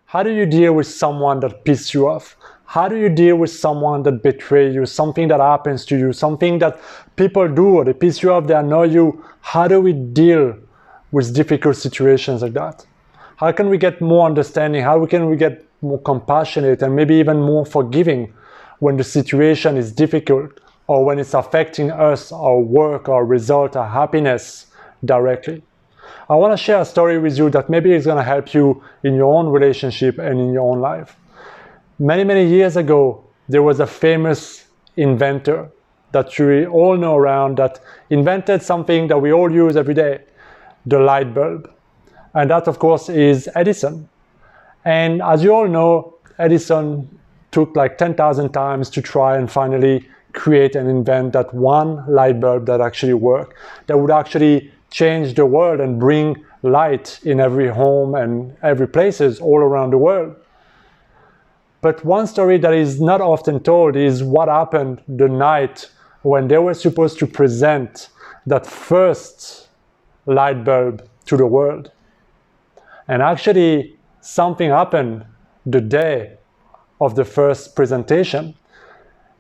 How do you deal with someone that pisses you off? How do you deal with someone that betrays you, something that happens to you, something that people do, or they piss you off, they annoy you? How do we deal with difficult situations like that? How can we get more understanding? How can we get more compassionate and maybe even more forgiving when the situation is difficult or when it's affecting us, our work, our result, our happiness directly? I want to share a story with you that maybe is going to help you in your own relationship and in your own life. Many, many years ago, there was a famous inventor that you all know around that invented something that we all use every day, the light bulb. And that, of course, is Edison. And as you all know, Edison took like 10,000 times to try and finally create and invent that one light bulb that actually worked, that would actually change the world and bring light in every home and every places all around the world. But one story that is not often told is what happened the night when they were supposed to present that first light bulb to the world. And actually, something happened the day of the first presentation.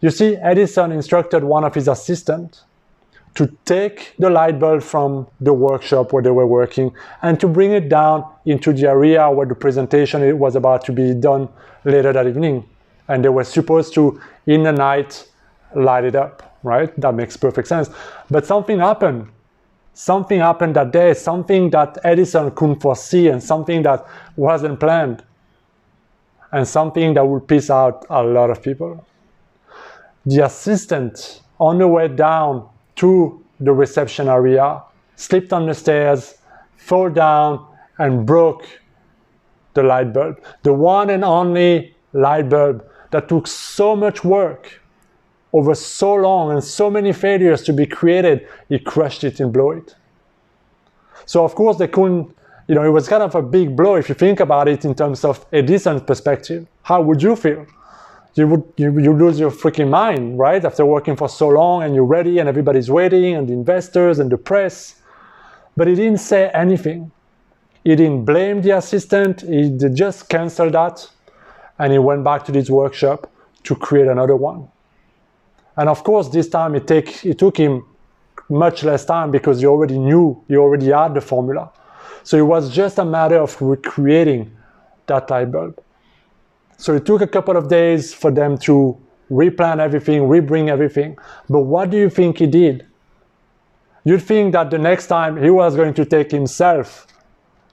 You see, Edison instructed one of his assistants to take the light bulb from the workshop where they were working and to bring it down into the area where the presentation was about to be done later that evening. And they were supposed to, in the night, light it up, right? That makes perfect sense. But something happened. Something happened that day, something that Edison couldn't foresee and something that wasn't planned. And something that would piss out a lot of people. The assistant, on the way down to the reception area, slipped on the stairs, fell down, and broke the light bulb. The one and only light bulb that took so much work over so long and so many failures to be created, he crushed it and blew it. So of course they couldn't, it was kind of a big blow if you think about it in terms of Edison's perspective. How would you feel? You lose your freaking mind, right? After working for so long and you're ready and everybody's waiting and the investors and the press. But he didn't say anything. He didn't blame the assistant. He just canceled that. And he went back to this workshop to create another one. And of course, this time it took him much less time because he already knew, he already had the formula. So it was just a matter of recreating that light bulb. So it took a couple of days for them to replan everything, rebring everything. But what do you think he did? You'd think that the next time he was going to take himself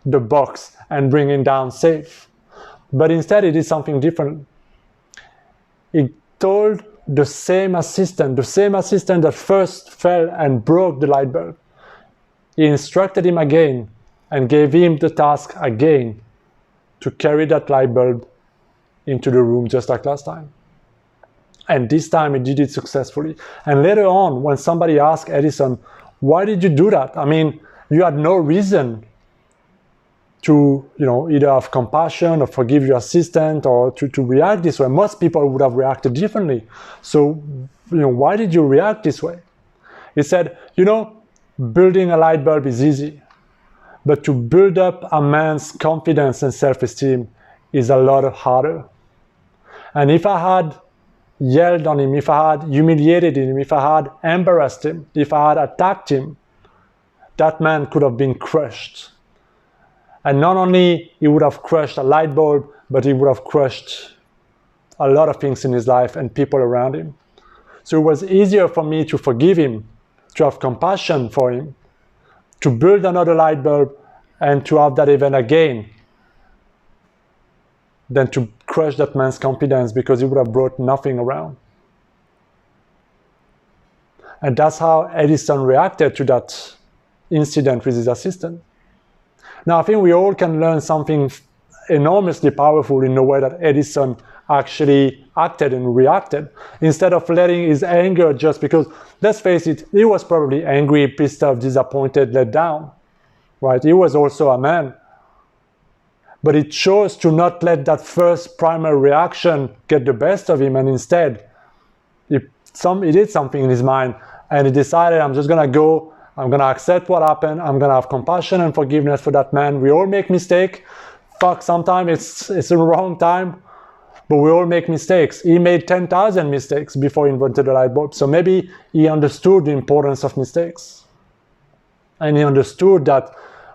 the box and bring it down safe. But instead he did something different. He told the same assistant that first fell and broke the light bulb. He instructed him again and gave him the task again to carry that light bulb into the room just like last time. And this time he did it successfully. And later on, when somebody asked Edison, why did you do that? I mean, you had no reason to, either have compassion or forgive your assistant or to react this way. Most people would have reacted differently. So, why did you react this way? He said, building a light bulb is easy, but to build up a man's confidence and self-esteem is a lot harder. And if I had yelled on him, if I had humiliated him, if I had embarrassed him, if I had attacked him, that man could have been crushed. And not only he would have crushed a light bulb, but he would have crushed a lot of things in his life and people around him. So it was easier for me to forgive him, to have compassion for him, to build another light bulb and to have that event again, than to crush that man's confidence because he would have brought nothing around. And that's how Edison reacted to that incident with his assistant. Now, I think we all can learn something enormously powerful in the way that Edison actually acted and reacted. Instead of letting his anger just because, let's face it, he was probably angry, pissed off, disappointed, let down, right? He was also a man. But he chose to not let that first primal reaction get the best of him, and instead, he did something in his mind, and he decided, I'm just gonna go, I'm gonna accept what happened, I'm gonna have compassion and forgiveness for that man. We all make mistakes. fuck, sometimes it's the wrong time, but we all make mistakes. He made 10,000 mistakes before he invented the light bulb. So maybe he understood the importance of mistakes. And he understood that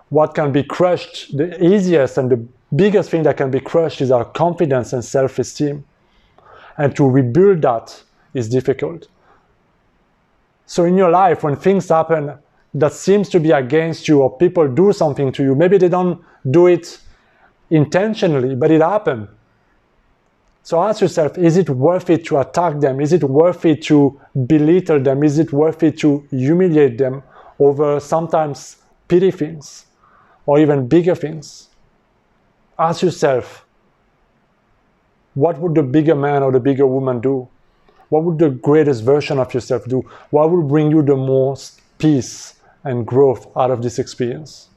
what can be crushed, the easiest and the biggest thing that can be crushed is our confidence and self-esteem. And to rebuild that is difficult. So in your life, when things happen that seems to be against you, or people do something to you, maybe they don't do it intentionally, but it happened. So ask yourself, is it worth it to attack them? Is it worth it to belittle them? Is it worth it to humiliate them over sometimes petty things or even bigger things? Ask yourself, what would the bigger man or the bigger woman do? What would the greatest version of yourself do? What will bring you the most peace and growth out of this experience?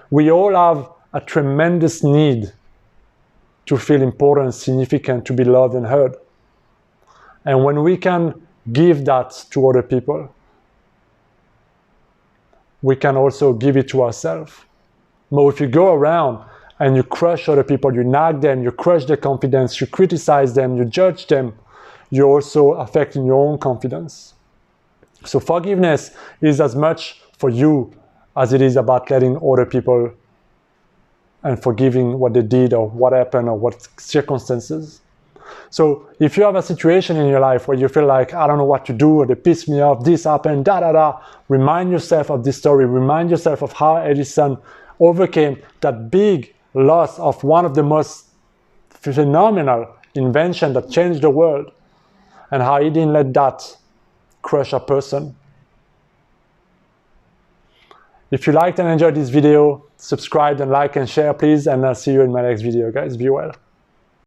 We all have a tremendous need to feel important, significant, to be loved and heard. And when we can give that to other people, we can also give it to ourselves. But if you go around and you crush other people, you nag them, you crush their confidence, you criticize them, you judge them, you're also affecting your own confidence. So forgiveness is as much for you as it is about letting other people and forgiving what they did or what happened or what circumstances. So if you have a situation in your life where you feel like, I don't know what to do, or they piss me off, this happened, remind yourself of this story. Remind yourself of how Edison overcame that big loss of one of the most phenomenal inventions that changed the world, and how he didn't let that crush a person. If you liked and enjoyed this video, subscribe and like and share, please, and I'll see you in my next video, guys. Be well.